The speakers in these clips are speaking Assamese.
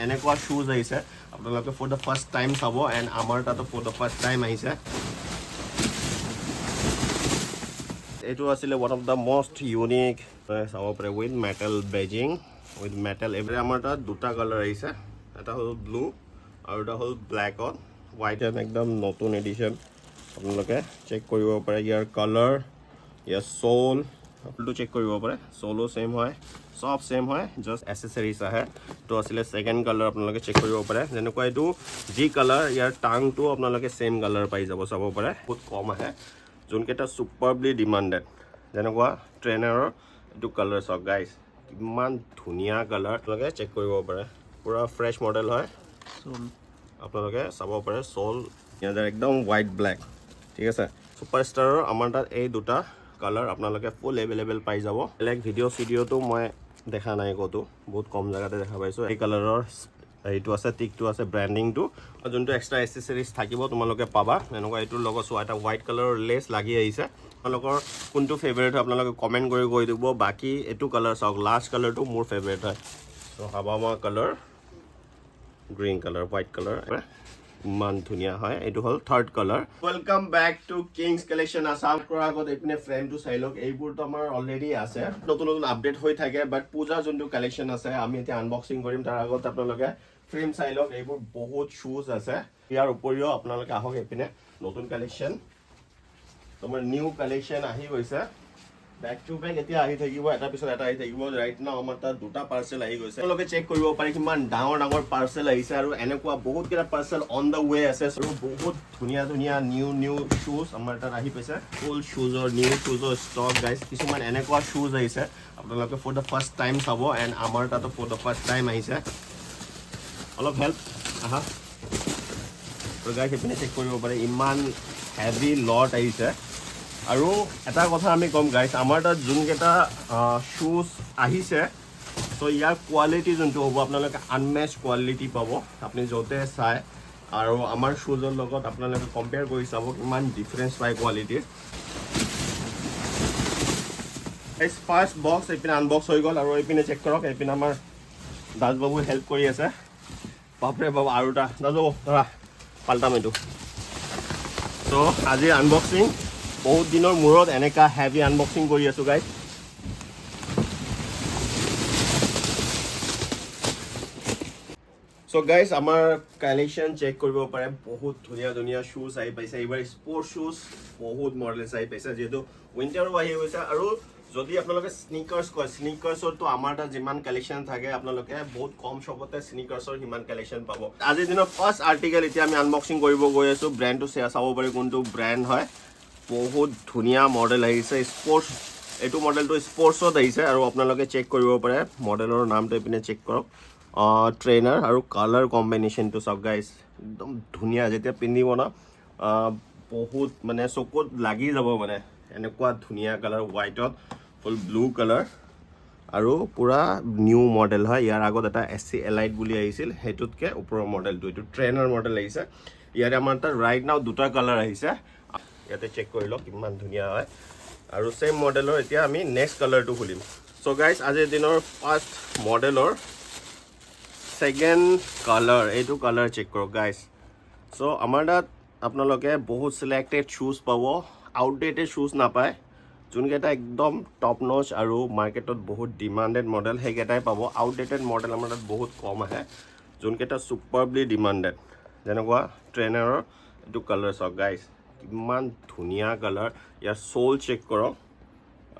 এনেকুৱা শ্বুজ আহিছে আপোনালোকে ফৰ দ্য ফাৰ্ষ্ট টাইম চাব এণ্ড আমাৰ তাতো ফৰ দ্য ফাৰ্ষ্ট টাইম আহিছে এইটো আছিলে one of the most unique চাব পাৰে with metal Beijing with metal এইবাৰ আমাৰ তাত দুটা কালাৰ আহিছে এটা হ'ল ব্লু আৰু এটা হ'ল ব্লেকত হোৱাইট এণ্ড একদম নতুন এডিশ্যন আপোনালোকে চেক কৰিব পাৰে ইয়াৰ কালাৰ ইয়াৰ সোল আপোনালোকে চেক কৰিব পাৰে সোলো সেম হয় সব সেম হয় জাস্ট এসেসৰিজ আহে তো আসলে সেকেন্ড কালাৰ আপোনালোকে চেক কৰিব পাৰে যেনেকুৱা এইটো জি কালাৰ ইয়াৰ টাংটো আপোনালোকে সেম কালাৰ পাই যাব চাব পাৰে বহুত কম আহে যোনকেইটা সুপাৰবলি ডিমান্ডেড যেনেকুৱা ট্ৰেইনাৰৰ এইটো কালাৰ চাওক গাইজ কিমান ধুনীয়া কালাৰ আপোনালোকে চেক কৰিব পাৰে পুৰা ফ্ৰেছ মডেল হয় আপোনালোকে চাব পাৰে সোল ইয়াৰ একদম হোৱাইট ব্লেক ঠিক আছে সুপাৰষ্টাৰৰ আমাৰ তাত এই দুটা কালাৰ আপোনালোকে ফুল এভেইলেবল পাই যাব বেলেগ ভিডিঅ'টো মই দেখা নাই কতো বহুত কম জায়গাতে দেখা পাইছো এই কালাৰৰ এইটো আছে টিকটো আছে ব্ৰ্যান্ডিংটো যোনটো এক্সট্ৰা এসেসৰিজ থাকিব তোমালোকে পাবা এনেকুৱা এইটোৰ লগত চোৱা এটা হোৱাইট কালাৰৰ লেছ লাগি আহিছে আপোনালোকৰ কোনটো ফেভাৰিট হয় আপোনালোকে কমেন্ট কৰি কৈ দিব বাকি এইটো কালাৰ চাওক লাষ্ট কালাৰটো মোৰ ফেভাৰিট হয় তো হাবামা colour green colour white colour ইমান ধুনীয়া হয় এইটো হল third colour welcome back to Kings Collection Assam কৰাৰ আগত এইপিনে ফ্ৰেমটো চাই লওক এইবোৰটো আমাৰ অলৰেডি আছে নতুন নতুন আপডেট হৈ থাকে বাট পূজা যোনটো কালেকশন আছে আমি এতিয়া আনবক্সিং কৰিম তাৰ আগত আপোনালোকে ফ্ৰেম চাই লওক এইবোৰ বহুত শুজ আছে ইয়াৰ উপৰিও আপোনালোকে আহক এইপিনে নতুন কালেকশন তোমাৰ নিউ কালেকশন আহি গৈছে ব্যাক টু ব্যাক এতিয়া আহি থাকিব এটা পিছত এটা আহি থাকিব ৰাইট নাও আমাৰ তাত দুটা পাৰ্সেল আহি গৈছে আপোনালোকে চেক কৰিব পাৰে কিমান ডাঙৰ ডাঙৰ পাৰ্সেল আহিছে আৰু এনেকুৱা বহুত কেইটা পাৰ্সেল অন দ্য ৱে আছে আৰু বহুত ধুনীয়া ধুনীয়া নিউ শুজ আমাৰ তাত আহি পাইছে ফুল শুজৰ নিউ শুজৰ ষ্টক গাইজ কিছুমান এনেকুৱা শুজ আহিছে আপোনালোকে ফৰ দ্য ফাৰ্ষ্ট টাইম চাব এণ্ড আমাৰ তাতো ফৰ দ্য ফাৰ্ষ্ট টাইম আহিছে অলপ হেল্প আহা আৰু গাইজ এইপিনে চেক কৰিব পাৰে ইমান হেভি লট আহিছে আৰু এটা কথা আমি কম গাইজ আমাৰ তাত যোনকেইটা শুজ আহিছে তো ইয়াৰ কোৱালিটি যোনটো হ'ব আপোনালোকে আনমেচ কোৱালিটি পাব আপুনি য'তে চাই আৰু আমাৰ শুজৰ লগত আপোনালোকে কম্পেয়াৰ কৰি চাব কিমান ডিফাৰেঞ্চ পায় কোৱালিটিৰ ফাৰ্ষ্ট বক্স এইপিনে আনবক্স হৈ গ'ল আৰু এইপিনে চেক কৰক এইপিনে আমাৰ দাসবাবুৱে হেল্প কৰি আছে বাপৰে বাবু আৰু এটা দাসবাবু ধৰা পাল্টাম এইটো তো আজিৰ আনবক্সিং বহুত দিনৰ মূৰত এনেকা হেভি আনবক্সিং কৰি আছো গাইজ সো গাইজ আমাৰ কালেকশন চেক কৰিব পাৰে বহুত ধুনীয়া ধুনীয়া শুজ আহি পাইছে এইবাৰ স্পৰ্টছ শুজ বহুত মডেলছ আহি পাইছে যেহেতু উইন্টাৰো আহি গৈছে আৰু যদি আপোনালোকে স্নিকাৰ্ছ কয় স্নিকাৰ্ছৰটো আমাৰ তাত যিমান কালেকশন থাকে আপোনালোকে বহুত কম শ্বপতে স্নিকাৰ্ছৰ সিমান কালেকশন পাব আজিৰ দিনৰ ফাৰ্ষ্ট আৰ্টিকেল এতিয়া আমি আনবক্সিং কৰিব গৈ আছো ব্ৰেণ্ডটো চাব পাৰে কোনটো ব্ৰেণ্ড হয় বহুত ধুনীয়া মডেল আহিছে স্পৰ্টছ এইটো মডেলটো স্পৰ্টছত আহিছে আৰু আপোনালোকে চেক কৰিব পাৰে মডেলৰ নামটো এইপিনে চেক কৰক ট্ৰেইনাৰ আৰু কালাৰ কম্বিনেশ্যনটো চাওক গাইজ একদম ধুনীয়া যেতিয়া পিন্ধিব না বহুত মানে চকুত লাগি যাব মানে এনেকুৱা ধুনীয়া কালাৰ হোৱাইটত ফুল ব্লু কালাৰ আৰু পুৰা নিউ মডেল হয় ইয়াৰ আগত এটা SC এলাইট বুলি আহিছিল সেইটোতকে ওপৰৰ মডেলটো এইটো ট্ৰেইনাৰ মডেল আহিছে ইয়াৰে আমাৰ তাত ৰাইট নাও দুটা কালাৰ আহিছে ইয়াতে চেক কৰি লওক কিমান ধুনীয়া হয় আৰু সেম মডেলৰ এতিয়া আমি নেক্সট কালাৰটো খুলিম সো গাইজ আজিৰ দিনৰ ফাৰ্ষ্ট মডেলৰ সেকেন্ড কালাৰ এইটো কালাৰ চেক কৰক গাইজ সো আমাৰ তাত আপোনালোকে বহুত সিলেক্টেড শুজ পাব আউটডেটেড শুজ নাপায় যোনকেইটা একদম টপ নচ আৰু মাৰ্কেটত বহুত ডিমান্ডেড মডেল সেইকেইটাই পাব আউটডেটেড মডেল আমাৰ তাত বহুত কম আহে যোনকেইটা সুপাৰবলি ডিমান্ডেড যেনেকুৱা ট্ৰেইনাৰৰ এইটো কালাৰ চাওক গাইজ কিমান ধুনীয়া কালাৰ ইয়াৰ সোল চেক কৰক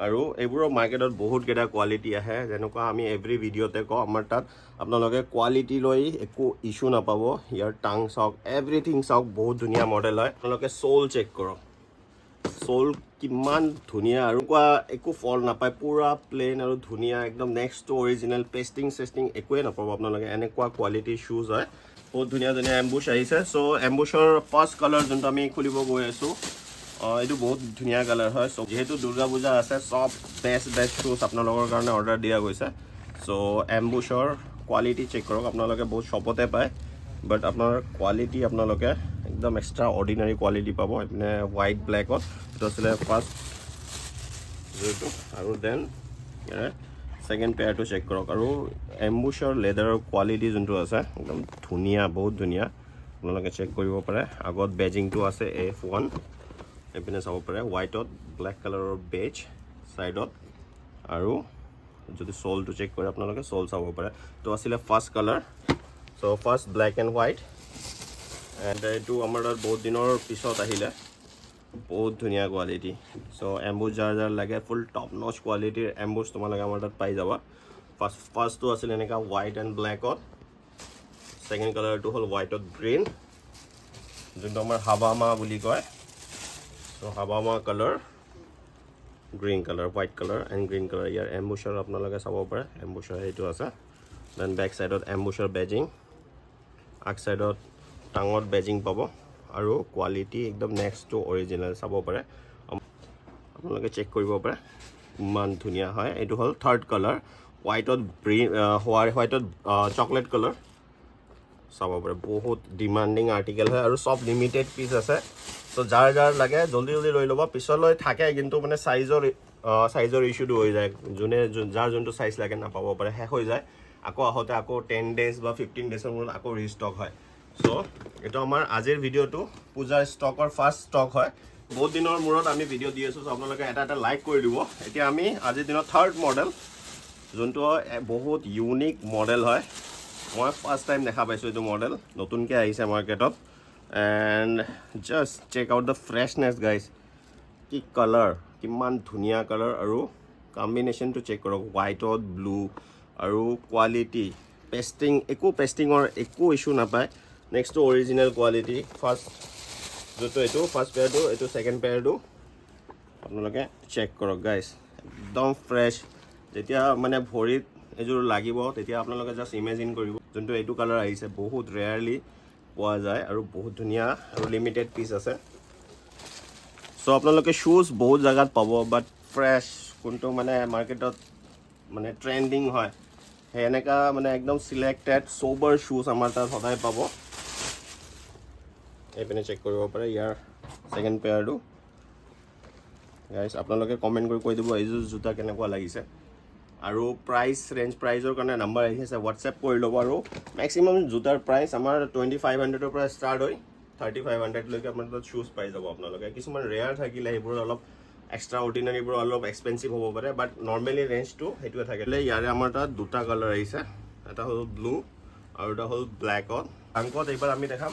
আৰু এইবোৰৰ মাৰ্কেটত বহুত কেইটা কোৱালিটি আহে যেনেকুৱা আমি এভৰি ভিডিঅ'তে কওঁ আমাৰ তাত আপোনালোকে কোৱালিটি লৈ একো ইছ্যু নাপাব ইয়াৰ টাং চাওক এভৰিথিং চাওক বহুত ধুনীয়া মডেল হয় আপোনালোকে সোল চেক কৰক সোল কিমান ধুনীয়া আৰু একো ফল নাপায় পুৰা প্লেন আৰু ধুনীয়া একদম নেক্সট টু অৰিজিনেল পেষ্টিং চেষ্টিং একোৱে নাপাব আপোনালোকে এনেকুৱা কোৱালিটিৰ শুজ হয় বহুত ধুনীয়া ধুনীয়া এম্বুছ আহিছে সো এম্বুছৰ ফাৰ্ষ্ট কালাৰ যোনটো আমি খুলিব গৈ আছো এইটো বহুত ধুনীয়া কালাৰ হয় সো যেহেতু দুৰ্গা পূজা আছে সব বেষ্ট শুজ আপোনালোকৰ কাৰণে অৰ্ডাৰ দিয়া গৈছে সো এম্বুছৰ কোৱালিটি চেক কৰক আপোনালোকে বহুত শ্বপতে পায় বাট আপোনাৰ কোৱালিটি আপোনালোকে একদম এক্সট্ৰা অৰ্ডিনাৰী কোৱালিটি পাব এপিনে হোৱাইট ব্লেকত এইটো আছিলে ফাৰ্ষ্ট যোনটো আৰু দেন সেকেন্ড পেয়াৰটো চেক কৰক আৰু এম্বুছৰ লেডাৰৰ কোৱালিটি যোনটো আছে একদম ধুনীয়া বহুত ধুনীয়া আপোনালোকে চেক কৰিব পাৰে আগত বেজিংটো আছে F1 এপিনে চাব পাৰে হোৱাইটত ব্লেক কালাৰৰ বেজ সাইডত আৰু যদি সোলটো চেক কৰে আপোনালোকে সোল চাব পাৰে তো আছিলে first colour so first black and white and এইটো আমাৰ তাত বহুত দিনৰ পিছত আহিলে বহুত ধুনীয়া কোৱালিটি সো এম্বুছ যাৰ লাগে ফুল টপ নচ কোৱালিটিৰ এম্বুছ তোমালোকে আমাৰ তাত পাই যাবা ফাৰ্স্টটো আছিল এনেকা হোৱাইট এণ্ড ব্লেকত সেকেন্ড কালাৰটো হ'ল হোৱাইটত গ্ৰীণ যোনটো আমাৰ হাবামা বুলি কয় সো হাবামা colour green colour white colour and green colour ইয়াৰ এম্বুছৰ আপোনালোকে চাব পাৰে এম্বুছৰ এইটো আছে দেন বেক সাইডত এম্বুছৰ বেজিং আগ সাইডত টাঙত বেজিং পাব আৰু কোৱালিটি একদম নেক্সট টু অৰিজিনেল চাব পাৰে আপোনালোকে চেক কৰিব পাৰে ইমান ধুনীয়া হয় এইটো হ'ল থাৰ্ড কালাৰ হোৱাইটত হোৱাইটত চকলেট কালাৰ চাব পাৰে বহুত ডিমান্ডিং আৰ্টিকেল হয় আৰু সব লিমিটেড পিস আছে তো যাৰ লাগে জলদি লৈ ল'ব পিছলৈ থাকে কিন্তু মানে সাইজৰ ইস্যুটো হৈ যায় যোনে যাৰ যোনটো সাইজ লাগে নাপাব পাৰে শেষ হৈ যায় আকৌ আহোতে আকৌ 10 ডেজ বা 15 ডেজৰ মূৰত আকৌ ৰিষ্টক হয় সো এটা আমাৰ আজিৰ ভিডিওটো পূজা ষ্টকৰ ফাৰ্স্ট ষ্টক হয় বহুত দিনৰ মূৰত আমি ভিডিও দি আছো আপোনালোকে এটা লাইক কৰি দিব এতিয়া আমি আজিৰ দিনৰ থাৰ্ড মডেল যোনটো বহুত ইউনিক মডেল হয় মই ফাৰ্স্ট টাইম দেখা পাইছো এইটো মডেল নতুনকৈ আহিছে মাৰ্কেটত and just check out the freshness guys কি কালাৰ কিমান ধুনীয়া কালাৰ আৰু কম্বিনেশ্যনটো চেক কৰক হোৱাইটত ব্লু আৰু কোৱালিটি পেষ্টিঙৰ একো ইছ্যু নাপায় নেক্সট অৰিজিনেল কোৱালিটি ফাৰ্স্ট যোনটো এইটো ফাৰ্স্ট পেয়াৰটো এইটো সেকেন্ড পেয়াৰটো আপোনালোকে চেক কৰক গাইজ একদম ফ্ৰেছ যেতিয়া মানে ভৰিত এযোৰ লাগিব তেতিয়া আপোনালোকে জাষ্ট ইমেজিন কৰিব যোনটো এইটো কালাৰ আহিছে বহুত ৰেয়াৰলি পোৱা যায় আৰু বহুত ধুনীয়া আৰু লিমিটেড পিস আছে সো আপোনালোকে শুজ বহুত জায়গাত পাব বাট ফ্ৰেছ কোনটো মানে মাৰ্কেটত মানে ট্ৰেন্ডিং হয় এনেকা মানে একদম সিলেক্টেড সোবাৰ শুজ আমাৰ তাত সদায় পাব এইপিনে চেক কৰিব পাৰে ইয়াৰ সেকেন্ড পেয়াৰটো গাইজ আপোনালোকে কমেন্ট কৰি কৈ দিব এইযোৰ জোতা কেনেকুৱা লাগিছে আৰু প্ৰাইজৰ কাৰণে নাম্বাৰ আহিছে হোৱাটছএপ কৰি ল'ব আৰু মেক্সিমাম জোতাৰ প্ৰাইচ আমাৰ 2500 পৰা ষ্টাৰ্ট হয় 3500 লৈকে আপোনাৰ তাত শুজ পাই যাব আপোনালোকে কিছুমান ৰেয়াৰ থাকিলে সেইবোৰ অলপ এক্সট্ৰা অৰ্ডিনাৰীবোৰ অলপ এক্সপেন্সিভ হ'ব পাৰে বাট নৰ্মেলি ৰেঞ্জটো সেইটোৱে থাকে ইয়াৰে আমাৰ তাত দুটা কালাৰ আহিছে এটা হ'ল ব্লু আৰু এটা হ'ল ব্লেকত ডাংকত এইবাৰ আমি দেখাম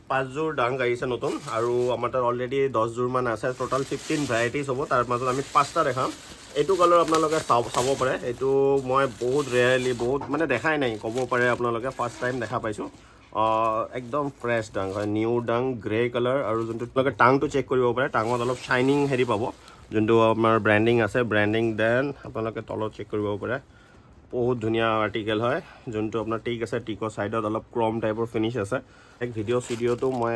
5 জোৰ ডাং আহিছে নতুন আৰু আমাৰ তাত অলৰেডি 10 জোৰ মান আছে টোটাল 15 ভেৰাইটিজ হ'ব তাৰ মাজত আমি 5টা দেখাম এইটো কালাৰ আপোনালোকে চাব পাৰে এইটো মই বহুত ৰেয়াৰলি বহুত মানে দেখাই নাই ক'ব পাৰে আপোনালোকে ফাৰ্স্ট টাইম দেখা পাইছোঁ একদম ফ্ৰেছ ডাং হয় নিউ ডাং গ্ৰে কালাৰ আৰু যোনটো আপোনালোকে টাংটো চেক কৰিব পাৰে টাঙত অলপ শাইনিং হেৰি পাব যোনটো আমাৰ ব্ৰেণ্ডিং আছে ব্ৰেণ্ডিং দেন আপোনালোকে তলত চেক কৰিব পাৰে বহুত ধুনীয়া আৰ্টিকেল হয় যোনটো আপোনাৰ টিক আছে টিকৰ সাইডত অলপ ক্ৰম টাইপৰ ফিনিশ আছে এক ভিডিঅ'টো মই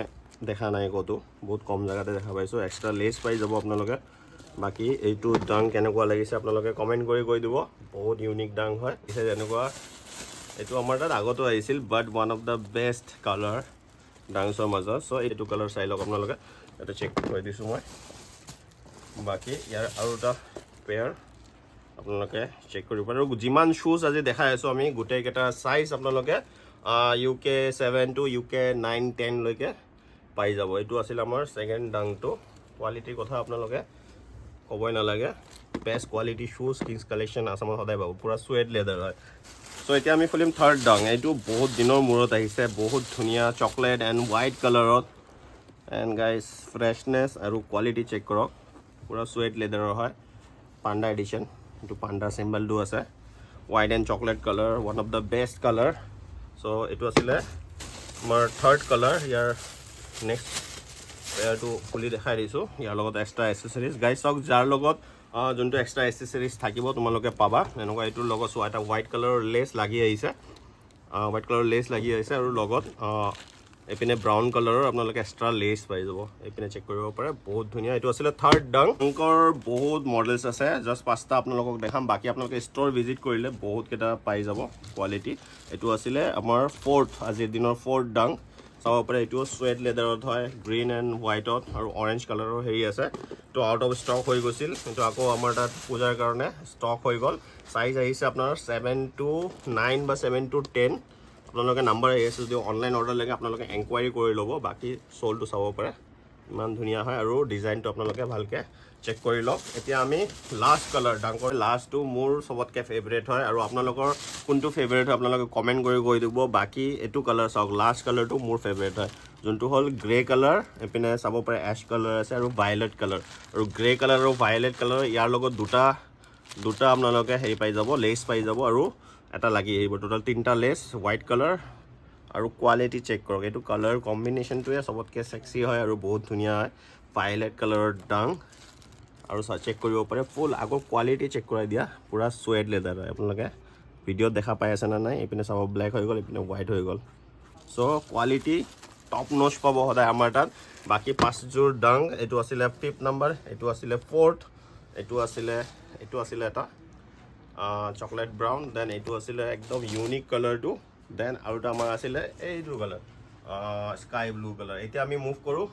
দেখা নাই কতো বহুত কম জায়গাতে দেখা পাইছোঁ এক্সট্ৰা লেছ পাই যাব আপোনালোকে বাকি এইটো ডাং কেনেকুৱা লাগিছে আপোনালোকে কমেন্ট কৰি কৈ দিব বহুত ইউনিক ডাং হয় পিছে যেনেকুৱা এইটো আমাৰ তাত আগতো আহিছিল but one of the best colour ডাংছৰ মাজত সো এইটো কালাৰ চাই লওক আপোনালোকে এটা চেক কৰি দিছোঁ মই বাকি ইয়াৰ আৰু এটা পেয়াৰ আপোনালোকে চেক কৰিব পাৰে আৰু যিমান শুজ আজি দেখাই আছোঁ আমি গোটেইকেইটা সাইজ আপোনালোকে UK 7 to UK 9 10 লৈকে পাই যাব এইটো আছিল আমাৰ সেকেন্ড ডাংটো কোৱালিটিৰ কথা আপোনালোকে ক'বই নালাগে best quality shoes Kings collection আসামত সদায় পাব পুৰা সুৱেট লেদাৰ হয় সো এতিয়া আমি খুলিম থাৰ্ড ডাং এইটো বহুত দিনৰ মূৰত আহিছে বহুত ধুনীয়া চকলেট এণ্ড হোৱাইট কালাৰত এণ্ড গাইজ ফ্ৰেছনেছ আৰু কোৱালিটি চেক কৰক পুৰা সুৱেট লেদাৰৰ হয় পাণ্ডা এডিশ্যন এইটো পাণ্ডা চিম্বলটো আছে white and chocolate colour one of the best colour so এইটো আছিলে আমাৰ থাৰ্ড কালাৰ ইয়াৰ নেক্সট পেয়াৰটো খুলি দেখাই দিছোঁ ইয়াৰ লগত এক্সট্ৰা এক্সেসৰিজ গাইজ চাওক যাৰ লগত যোনটো এক্সট্ৰা এক্সেসৰিজ থাকিব তোমালোকে পাবা এনেকুৱা এইটোৰ লগত চোৱা এটা হোৱাইট কালাৰৰ লেছ লাগি আহিছে আৰু লগত এইপিনে ব্ৰাউন কালাৰৰ আপোনালোকে এক্সট্ৰা লেছ পাই যাব এইপিনে চেক কৰিব পাৰে বহুত ধুনীয়া এইটো আছিলে থাৰ্ড ডাং বহুত মডেলছ আছে জাষ্ট 5টা আপোনালোকক দেখাম বাকি আপোনালোকে ষ্ট'ৰ ভিজিট কৰিলে বহুত কেইটা পাই যাব কোৱালিটি এইটো আছিলে আমাৰ আজিৰ দিনৰ ফ'ৰ্থ ডাং চাব পাৰে এইটো সুৱেট লেডাৰত হয় গ্ৰীণ এণ্ড হোৱাইটত আৰু অৰেঞ্জ কালাৰৰ হেৰি আছে তো আউট অফ ষ্টক হৈ গৈছিল কিন্তু আকৌ আমাৰ তাত পূজাৰ কাৰণে ষ্টক হৈ গ'ল সাইজ আহিছে আপোনাৰ 7 to 9 বা 7 to 10 আপোনালোকে নাম্বাৰ আহি আছে যদি অনলাইন অৰ্ডাৰ লাগে আপোনালোকে এনকুৱাৰী কৰি ল'ব বাকি সোলটো চাব পাৰে ইমান ধুনীয়া হয় আৰু ডিজাইনটো আপোনালোকে ভালকে চেক কৰি লওক এতিয়া আমি লাষ্ট কালাৰ ডাঙৰ লাষ্টটো মোৰ সবতকে ফেভাৰিট হয় আৰু আপোনালোকৰ কোনটো ফেভাৰিট হয় আপোনালোকে কমেন্ট কৰি কৈ দিব বাকি এটো কালাৰ চাওক লাষ্ট কালাৰটো মোৰ ফেভাৰিট হয় যোনটো হল গ্ৰে কালাৰ এপিনে চাব পাৰে এশ কালাৰ আছে আৰু ভায়োলেট কালাৰ আৰু গ্ৰে কালাৰ আৰু ভায়োলেট কালাৰ ইয়াৰ লগত দুটা আপোনালোকে হেৰি পাই যাব লেস পাই যাব আৰু এটা লাগি আহিব টোটাল তিনটা লেস হোৱাইট কালাৰ আৰু কোৱালিটি চেক কৰক এটো কালাৰ কম্বিনেশনটোৱে সবতকে সেক্সি হয় আৰু বহুত ধুনীয়া হয় ভায়োলেট কালাৰৰ ডাং আৰু চেক কৰিব পাৰে ফুল আগৰ কোৱালিটি চেক কৰাই দিয়া পুৰা সুৱেট লেদাৰ হয় আপোনালোকে ভিডিঅ' দেখা পাই আছে না নাই এপিনে চাব ব্ল্যাক হৈ গ'ল এপিনে হোৱাইট হৈ গ'ল সো কোৱালিটি টপ নচ পাব সদায় আমাৰ তাত বাকি পাঁচযোৰ ডাং এটো আছিল 5th নাম্বাৰ এটো আছিল 4th এটো আছিল এটা চকলেট ব্ৰাউন দেন এটো আছিল একদম ইউনিক কালাৰটো দেন আৰু এটা আমাৰ আছিল এইটো কালাৰ স্কাই ব্লু কালাৰ এতিয়া আমি মুভ কৰো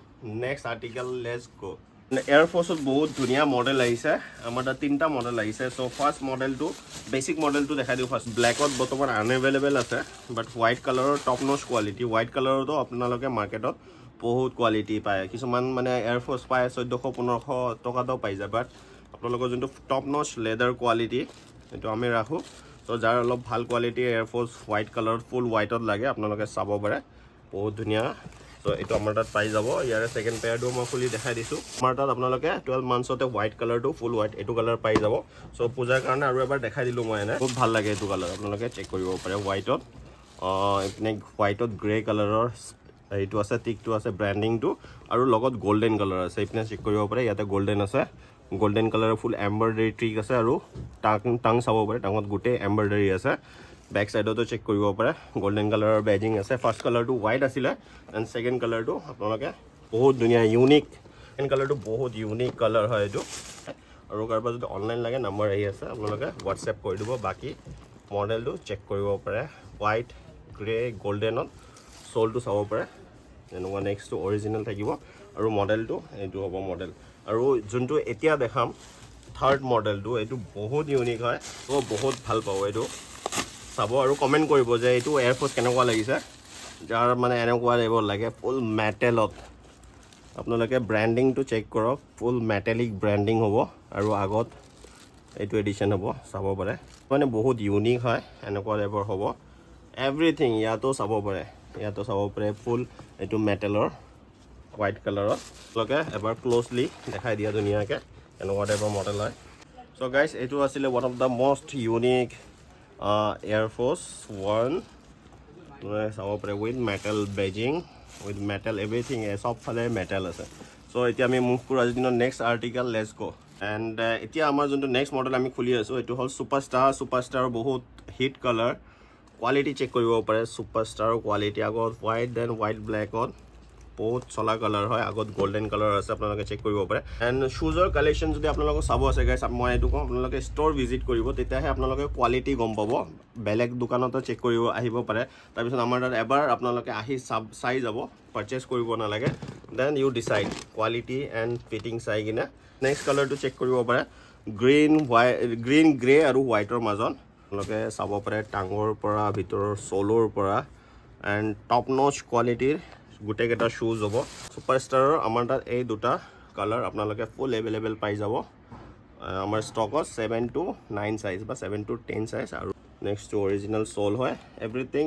next article let's go air ফোৰ্সত বহুত ধুনীয়া মডেল আহিছে আমাৰ তাত তিনটা মডেল আহিছে সো ফাৰ্স্ট মডেলটো বেসিক মডেলটো দেখাই দিও ফাৰ্স্ট ব্ল্যাকত বৰ্তমান আনএভেইলেবল আছে বাট হোৱাইট কালাৰৰ টপ নচ কোৱালিটি হোৱাইট কালাৰটো আপোনালোকে মাৰ্কেটত বহুত কোৱালিটি পায় কিছুমান মানে এয়াৰ ফোৰ্স পায় 1400-1500 টকাটো পাই যায় বাট আপোনালোকৰ যোনটো টপ নচ লেদাৰ কোৱালিটি এটো আমি ৰাখো সো যাৰ অলপ ভাল quality air force white colour full হোৱাইটত লাগে আপোনালোকে চাব পাৰে বহুত ধুনীয়া তো এটো আমাৰ তাত পাই যাব ইয়াৰে সেকেন্ড পেয়াৰটো মই খুলি দেখাই দিছো আমাৰ তাত আপোনালোকে 12 মান্থছতে হোৱাইট কালাৰটো ফুল হোৱাইট এটো কালাৰ পাই যাব সো পূজাৰ কাৰণে আৰু এবাৰ দেখাই দিলো মই এনে খুব ভাল লাগে এটো কালাৰ আপোনালোকে চেক কৰিব পাৰে হোৱাইটত এপিনে হোৱাইটত গ্ৰে কালাৰৰ এইটো আছে টিকটো আছে ব্ৰ্যান্ডিংটো আৰু লগত গোল্ডেন কালাৰ আছে এপিনে চেক কৰিব পাৰে ইয়াতে গোল্ডেন আছে গোল্ডেন কালাৰৰ ফুল এমব্ৰয়ডাৰী ট্ৰিক আছে আৰু টাং চাব পাৰে টাঙত গুটে এমব্ৰয়ডাৰী আছে बैक साइडो चेक करिব পাৰে গোল্ডেন কালাৰৰ বেজিং আছে ফাৰ্স্ট কালাৰটো হোৱাইট আছিল এন্ড সেকেন্ড কালাৰটো আপোনালোকে বহুত ধুনীয়া ইউনিক সেকেন্ড কালাৰটো বহুত ইউনিক কালাৰ হয় এটো আৰু কাৰবা যদি অনলাইন লাগে নম্বৰ আহি আছে আপোনালোকে WhatsApp কৰি দিব বাকি মডেলটো চেক কৰিব পাৰে হোৱাইট গ্ৰে গোল্ডেনত সোলটো চাব পাৰে এনেকুৱা নেক্সট টু অৰিজিনাল থাকিব আৰু মডেলটো এটো হ'ব মডেল আৰু যোনটো এতিয়া দেখাম থাৰ্ড মডেলটো এটো বহুত ইউনিক হয় তো বহুত ভাল পাব এটো চাব আৰু কমেন্ট কৰিব যে এটো এয়াৰ ফোৰ্স কেনেকুৱা লাগিছে যাৰ মানে এনেকুৱা লেভেল লাগে ফুল মেটেলত আপোনালোকে ব্ৰ্যান্ডিংটো চেক কৰক ফুল মেটালিক ব্ৰ্যান্ডিং হ'ব আৰু আগত এইটো এডিশন হ'ব চাব পাৰে মানে বহুত ইউনিক হয় এনেকুৱা লেভেল হ'ব এভৰিথিং ইয়াতো চাব পাৰে ফুল এইটো মেটেলৰ হোৱাইট কালাৰত আপোনালোকে এবাৰ ক্লোজলি দেখাই দিয়া ধুনীয়াকে এনেকুৱা টাইপৰ মডেল হয় সো গাইস এইটো আছিল one of the most unique Air Force One চাব পাৰে with metal Beijing with metal everything সব ফালে মেটাল আছে সো এতিয়া আমি মুভ কৰো আজিৰ দিনৰ next article let's go and এতিয়া আমাৰ যোনটো নেক্সট মডেল আমি খুলি আছো এটো হল সুপাৰষ্টাৰ বহুত হিট কালাৰ কোৱালিটি চেক কৰিব পাৰে সুপাৰষ্টাৰ কোৱালিটি আগত হোৱাইট দেন হোৱাইট ব্ল্যাকত বহুত চলা কালাৰ হয় আগত গোল্ডেন কালাৰ আছে আপোনালোকে চেক কৰিব পাৰে এন্ড শুজৰ কালেকশন যদি আপোনালোকক চাব আছে গাইস মই এটো কম আপোনালোকে ষ্টৰ ভিজিট কৰিব তেতিয়াহে আপোনালোকে কোৱালিটি গম পাব বেলেগ দোকানতো চেক কৰিব আহিব পাৰে তাৰ পিছত আমাৰ তাত এবাৰ আপোনালোকে আহি চাই যাব পাৰচেজ কৰিব নালাগে then you decide quality and fitting চাই কিনে নেক্সট কালাৰটো চেক কৰিব পাৰে গ্ৰীন গ্ৰে আৰু হোৱাইটৰ মাজত আপোনালোকে চাব পাৰে টাঙৰ পৰা ভিতৰৰ সোলৰ পৰা এন্ড টপ নচ কোৱালিটিৰ গুটে কেটা শুজ হ'ব সুপাৰষ্টাৰৰ আমাৰ তাত এই দুটা কালাৰ আপোনালোকে ফুল এভেইলেবল পাই যাব আমাৰ ষ্টকত 7 to 9 সাইজ বা 7 to 10 সাইজ আৰু নেক্সট টু অৰিজিনাল সোল হয় এভৰিথিং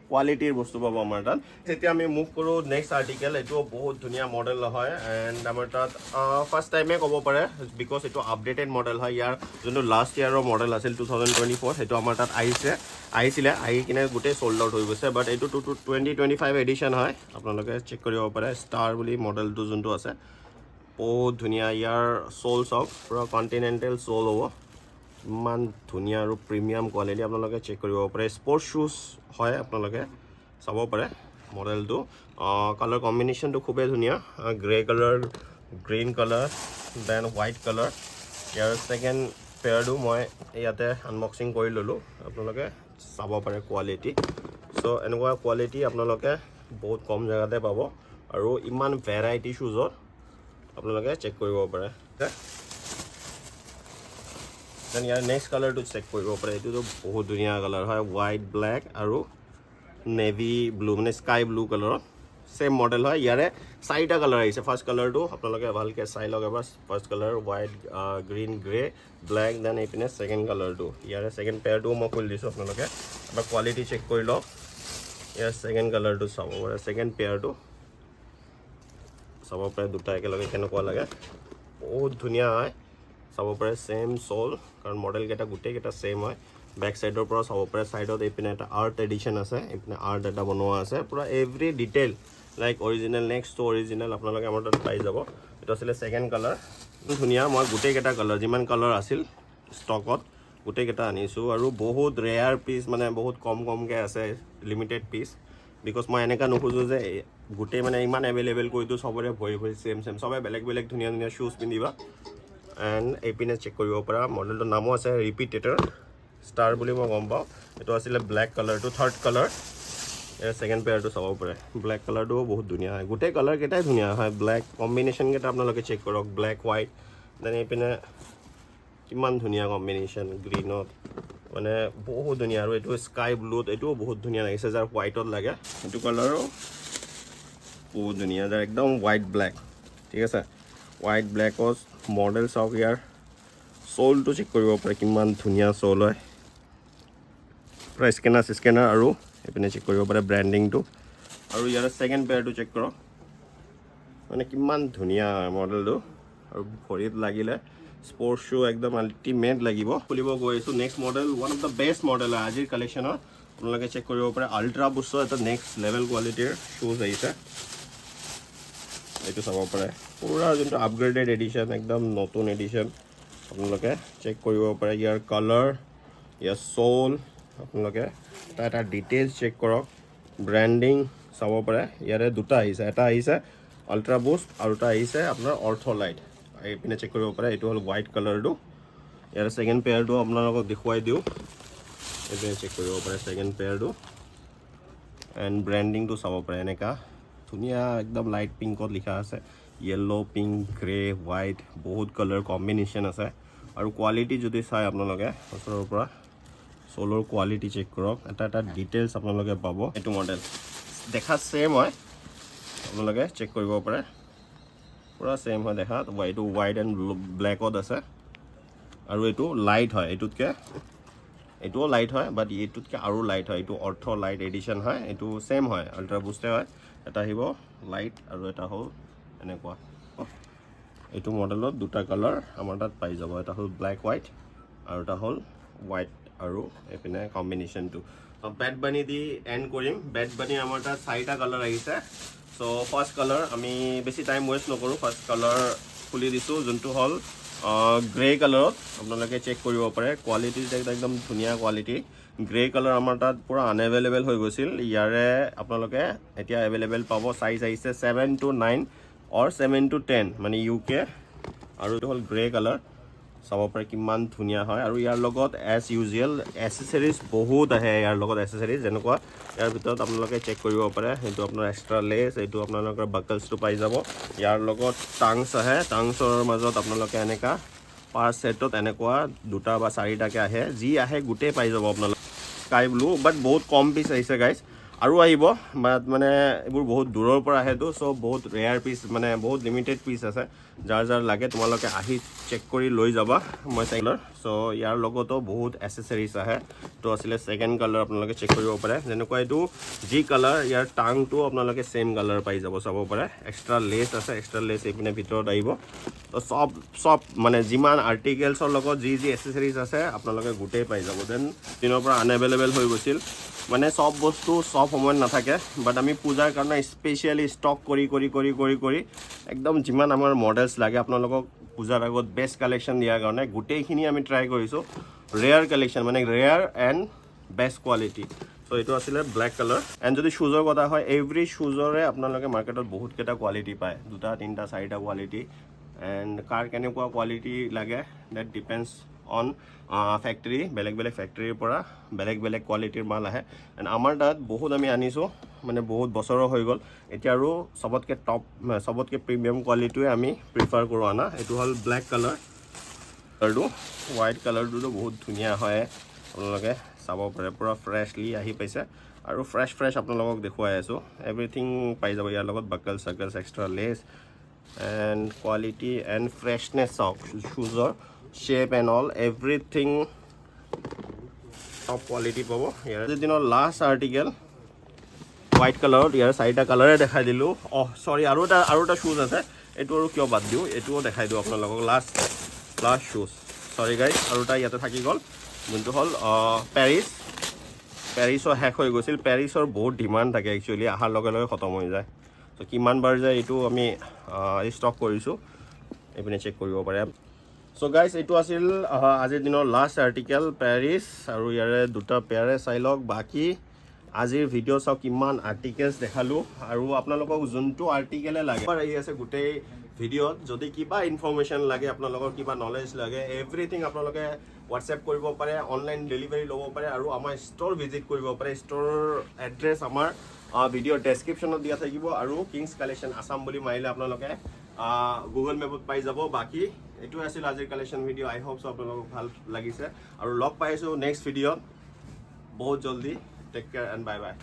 কোৱালিটিৰ বস্তু পাব আমাৰ তাত এতিয়া আমি মুভ কৰো নেক্সট আৰ্টিকেল এটো বহুত ধুনীয়া মডেল হয় এন্ড আমাৰ তাত ফাৰ্স্ট টাইমে ক'ব পাৰে বিকজ এটো আপডেটেড মডেল হয় ইয়াৰ যোনটো লাষ্ট ইয়াৰৰ মডেল আছিল 2024 হেটো আমাৰ তাত আহিছিলে আহি কিনে গুটে সোল্ড আউট হৈ গৈছে বাট এটো 2025 এডিশন হয় আপোনালোকে চেক কৰিব পাৰে ষ্টাৰ বুলি মডেলটো যোনটো আছে বহুত ধুনীয়া ইয়াৰ সোল সব পুৰা কন্টিনেন্টাল সোল হ'ব মান ধুনীয়া আৰু প্ৰিমিয়াম কোৱালিটি আপোনালোকে চেক কৰিব পাৰে স্পৰ্টস শুজ হয় আপোনালোকে চাব পাৰে মডেলটো কালাৰ কম্বিনেশনটো খুবেই ধুনীয়া grey colour green colour then white colour ইয়াৰ সেকেন্ড পেয়াৰটো মই ইয়াতে আনবক্সিং কৰি ললো আপোনালোকে চাব পাৰে কোৱালিটি সো এনেকুৱা কোৱালিটি আপোনালোকে বহুত কম জায়গাতে পাব আৰু ইমান ভেৰাইটি শুজৰ আপোনালোকে চেক কৰিব পাৰে দেন ইয়াৰ নেক্সট কালাৰটো চেক কৰিব পাৰে এইটো বহুত ধুনীয়া কালাৰ হয় হোৱাইট ব্লেক আৰু নেভি ব্লু মানে স্কাই ব্লু কালাৰৰ সেম মডেল হয় ইয়াৰে চাৰিটা কালাৰ আহিছে ফাৰ্ষ্ট কালাৰটো আপোনালোকে ভালকে চাই লওক এবাৰ first colour white green grey black then এইপিনে সেকেন্ড কালাৰটো ইয়াৰে সেকেন্ড পেয়াৰটো মই খুলি দিছোঁ আপোনালোকে এবাৰ কোৱালিটি চেক কৰি লওক ইয়াৰ সেকেন্ড কালাৰটো চাব পাৰে সেকেন্ড পেয়াৰটো চাব পাৰে দুটা একেলগে কেনেকুৱা লাগে বহুত ধুনীয়া হয় চাব পাৰে সেম সোল কাৰণ মডেল কেইটা গোটেই কেইটা সেম হয় বেক সাইডৰ পৰা চাব পাৰে সাইডত এইপিনে এটা আৰ্ট এডিশন আছে এইপিনে আৰ্ট এটা বনোৱা আছে পুৰা every detail like original next to original আপোনালোকে আমাৰ তাত পাই যাব এটা আছিল সেকেন্ড কালাৰ ধুনীয়া মই গোটেই কেইটা কালাৰ যিমান কালাৰ আছিল ষ্টকত গোটেই কেইটা আনিছো আৰু বহুত ৰেয়াৰ পিস মানে বহুত কমকে আছে লিমিটেড পিস বিকজ মই এনেকা নুখুজো যে গোটেই মানে ইমান এভেইলেবল কৰি দিও সবৰে ভৰি সেম সবে বেলেগ বেলেগ ধুনীয়া ধুনীয়া শুজ পিন্ধিবা এণ্ড এইপিনে চেক কৰিব পৰা মডেলটোৰ নামো আছে ৰিপিটেটৰ ষ্টাৰ বুলি মই গম পাওঁ এইটো আছিলে ব্লেক কালাৰটো থাৰ্ড কালাৰ সেকেন্ড পেয়াৰটো চাব পাৰে ব্লেক কালাৰটো বহুত ধুনীয়া হয় গোটেই কালাৰ কেইটাই ধুনীয়া হয় ব্লেক কম্বিনেশ্যন কেইটা আপোনালোকে চেক কৰক ব্লেক হোৱাইট দেন এইপিনে কিমান ধুনীয়া কম্বিনেশ্যন গ্ৰীনত মানে বহুত ধুনীয়া আৰু এইটো স্কাই ব্লুত এইটোও বহুত ধুনীয়া লাগিছে যাৰ হোৱাইটত লাগে এইটো কালাৰো বহুত ধুনীয়া যাৰ একদম হোৱাইট ব্লেক ঠিক আছে হোৱাইট ব্লেকত মডেল চাওক ইয়াৰ সোলটো চেক কৰিব পাৰে কিমান ধুনীয়া সোল হয় পুৰা স্কেনাৰ আৰু এইপিনে চেক কৰিব পাৰে ব্ৰেণ্ডিংটো আৰু ইয়াৰ সেকেন্ড পেয়াৰটো চেক কৰক মানে কিমান ধুনীয়া মডেলটো আৰু ভৰিত লাগিলে স্পৰ্টছ শ্বু একদম আল্টিমেট লাগিব খুলিব গৈ আছোঁ next model one of the best model হয় আজিৰ কালেকশ্যনৰ আপোনালোকে চেক কৰিব পাৰে আল্ট্ৰা বুষ্টৰ এটা নেক্সট লেভেল কোৱালিটিৰ শ্বুজ আহিছে এইটো চাব পাৰে পুৰা যোনটো আপগ্ৰেডেড এডিশ্যন একদম নতুন এডিশ্যন আপোনালোকে চেক কৰিব পাৰে ইয়াৰ কালাৰ ইয়াৰ সোল আপোনালোকে এটা ডিটেইলছ চেক কৰক ব্ৰেণ্ডিং চাব পাৰে ইয়াৰে দুটা আহিছে এটা আহিছে আল্ট্ৰা বুষ্ট আৰু এটা আহিছে আপোনাৰ অৰ্থলাইট এইপিনে চেক কৰিব পাৰে এইটো হ'ল হোৱাইট কালাৰটো ইয়াৰ সেকেন্ড পেয়াৰটো আপোনালোকক দেখুৱাই দিওঁ এইপিনে চেক কৰিব পাৰে সেকেন্ড পেয়াৰটো এণ্ড ব্ৰেণ্ডিংটো চাব পাৰে এনেকা ধুনীয়া একদম লাইট পিংকত লিখা আছে য়েল্লো পিংক গ্ৰে হোৱাইট বহুত কালাৰ কম্বিনেশ্যন আছে আৰু কোৱালিটি যদি চাই আপোনালোকে ওচৰৰ পৰা সোলৰ কোৱালিটি চেক কৰক এটা ডিটেইলছ আপোনালোকে পাব এইটো মডেল দেখা সেম হয় আপোনালোকে চেক কৰিব পাৰে পুৰা সেম হয় দেখা এইটো হোৱাইট এণ্ড ব্লেকত আছে আৰু এইটো লাইট হয় এইটোও লাইট হয় বাট এইটোতকৈ আৰু লাইট হয় এইটো অৰ্থ লাইট এডিশ্যন হয় এইটো সেম হয় আল্ট্ৰা বুষ্টে হয় এটা আহিব লাইট আৰু এটা হ'ল এনেকুৱা এইটো মডেলত দুটা কালাৰ আমাৰ তাত পাই যাব এটা হ'ল ব্লেক হোৱাইট আৰু এটা হ'ল হোৱাইট আৰু এইপিনে কম্বিনেশ্যনটো বেড বানি দি এণ্ড কৰিম বেড বানি আমাৰ তাত চাৰিটা কালাৰ আহিছে সো ফাৰ্ষ্ট কালাৰ আমি বেছি টাইম ৱেষ্ট নকৰোঁ ফাৰ্ষ্ট কালাৰ খুলি দিছোঁ যোনটো হ'ল গ্ৰে কালাৰত আপোনালোকে চেক কৰিব পাৰে কোৱালিটি একদম ধুনীয়া কোৱালিটি গ্ৰে কালাৰ আমাৰ তাত পুৰা আনএভেইলেবল হৈ গৈছিল ইয়াৰে আপোনালোকে এতিয়া এভেইলেবল পাব সাইজ আহিছে 7 to 9 অৰ 7 to 10 মানে UK আৰু এইটো হ'ল গ্ৰে কালাৰ চাব পাৰে কিমান ধুনীয়া হয় আৰু ইয়াৰ লগত এজ ইউজুৱেল এসেসৰিজ বহুত আহে ইয়াৰ লগত এসেসৰিজ যেনেকুৱা ইয়াৰ ভিতৰত আপোনালোকে চেক কৰিব পাৰে এইটো আপোনাৰ এক্সট্ৰা লেছ এইটো আপোনালোকৰ বাকলছটো পাই যাব ইয়াৰ লগত টাংছ আহে টাংছৰ মাজত আপোনালোকে এনেকা পাৰ সেটত এনেকুৱা দুটা বা চাৰিটাকে আহে যি আহে গোটেই পাই যাব আপোনালোকে স্কাই ব্লু বাট বহুত কম পিচ আহিছে গাইজ আৰু আহিব বাট মানে এইবোৰ বহুত দূৰৰ পৰা আহেতো সো বহুত ৰেয়াৰ পিচ মানে বহুত লিমিটেড পিচ আছে যাৰ লাগে তোমালোকে আহি চেক কৰি লৈ যাবা মই চাইলৰ সো ইয়াৰ লগতো বহুত এসেসৰিজ আহে তো আছিলে সেকেন্ড কালাৰ আপোনালোকে চেক কৰিব পাৰে যেনেকুৱা এইটো যি কালাৰ ইয়াৰ টাংটো আপোনালোকে সেম কালাৰ পাই যাব চাব পাৰে এক্সট্ৰা লেছ আছে এক্সট্ৰা লেছ এইপিনে ভিতৰত আহিব তো সব মানে যিমান আৰ্টিকেলছৰ লগত যি এসেসৰিজ আছে আপোনালোকে গোটেই পাই যাব দেন দিনৰ পৰা আনএভেইলেবল হৈ গৈছিল মানে সব বস্তু সব সময়ত নাথাকে বাট আমি পূজাৰ কাৰণে স্পেচিয়েলি ষ্টক কৰি একদম যিমান আমাৰ মডেলছ লাগে আপোনালোকক পূজাৰ আগত বেষ্ট কালেকশ্যন দিয়াৰ কাৰণে গোটেইখিনি আমি ট্ৰাই কৰিছোঁ ৰেয়াৰ কালেকশ্যন মানে rare and best quality so এইটো আছিলে ব্লেক কালাৰ এণ্ড যদি শুজৰ কথা হয় এভৰি শুজৰে আপোনালোকে মাৰ্কেটত বহুতকেইটা কোৱালিটি পায় দুটা তিনিটা চাৰিটা কোৱালিটি এণ্ড কাৰ কেনেকুৱা কোৱালিটি লাগে ডেট ডিপেণ্ডছ অন ফেক্টৰী বেলেগ বেলেগ ফেক্টৰীৰ পৰা বেলেগ বেলেগ কোৱালিটিৰ মাল আহে এণ্ড আমাৰ তাত বহুত আমি আনিছোঁ মানে বহুত বছৰৰ হৈ গ'ল এতিয়া আৰু চবতকৈ টপ চবতকৈ প্ৰিমিয়াম কোৱালিটিটোৱে আমি প্ৰিফাৰ কৰোঁ আনা এইটো হ'ল ব্লেক কালাৰটো হোৱাইট কালাৰটোতো বহুত ধুনীয়া হয় আপোনালোকে চাব পাৰে পূৰা ফ্ৰেছলি আহি পাইছে আৰু ফ্ৰেছ আপোনালোকক দেখুৱাই আছোঁ এভৰিথিং পাই যাব ইয়াৰ লগত বাকলছ চাকলছ extra laces and quality and freshness চাওক শ্বুজৰ shape and all everything top quality পাব ইয়াৰ দিনৰ লাষ্ট আৰ্টিকেল হোৱাইট কালাৰত ইয়াৰ 4টা কালাৰে দেখাই দিলোঁ চৰি আৰু এটা শ্বুজ আছে এইটো আৰু কিয় বাদ দিওঁ এইটোও দেখাই দিওঁ আপোনালোকক লাষ্ট শ্বুজ চৰি গাইজ আৰু এটা ইয়াতে থাকি গ'ল যোনটো হ'ল পেৰিছৰ শেষ হৈ গৈছিল পেৰিছৰ বহুত ডিমাণ্ড থাকে একচুৱেলি অহাৰ লগে লগে খতম হৈ যায় ত' কিমান বাৰ যায় এইটো আমি ষ্টক কৰিছোঁ এইপিনে চেক কৰিব পাৰে চ' গাইজ এইটো আছিল আজিৰ দিনৰ লাষ্ট আৰ্টিকেল পেৰিছ আৰু ইয়াৰে দুটা পেয়াৰে চাই লওক বাকী আজিৰ ভিডিঅ' চাওক কিমান আৰ্টিকেলছ দেখালোঁ আৰু আপোনালোকক যোনটো আৰ্টিকেলে লাগে আহি আছে গোটেই ভিডিঅ'ত যদি কিবা ইনফৰ্মেশ্যন লাগে আপোনালোকৰ কিবা নলেজ লাগে এভৰিথিং আপোনালোকে হোৱাটছএপ কৰিব পাৰে অনলাইন ডেলিভাৰী ল'ব পাৰে আৰু আমাৰ ষ্ট'ৰ ভিজিট কৰিব পাৰে ষ্ট'ৰ এড্ৰেছ আমাৰ ভিডিঅ'ৰ ডেছক্ৰিপশ্যনত দিয়া থাকিব আৰু কিংছ কালেকশ্যন আছাম বুলি মাৰিলে আপোনালোকে গুগল মেপত পাই যাব বাকী এইটোৱে আছিল আজিৰ কালেকশ্যন ভিডিঅ' আই হোপ চ' আপোনালোকক ভাল লাগিছে আৰু লগ পাইছোঁ নেক্সট ভিডিঅ'ত বহুত জলদি take care and bye by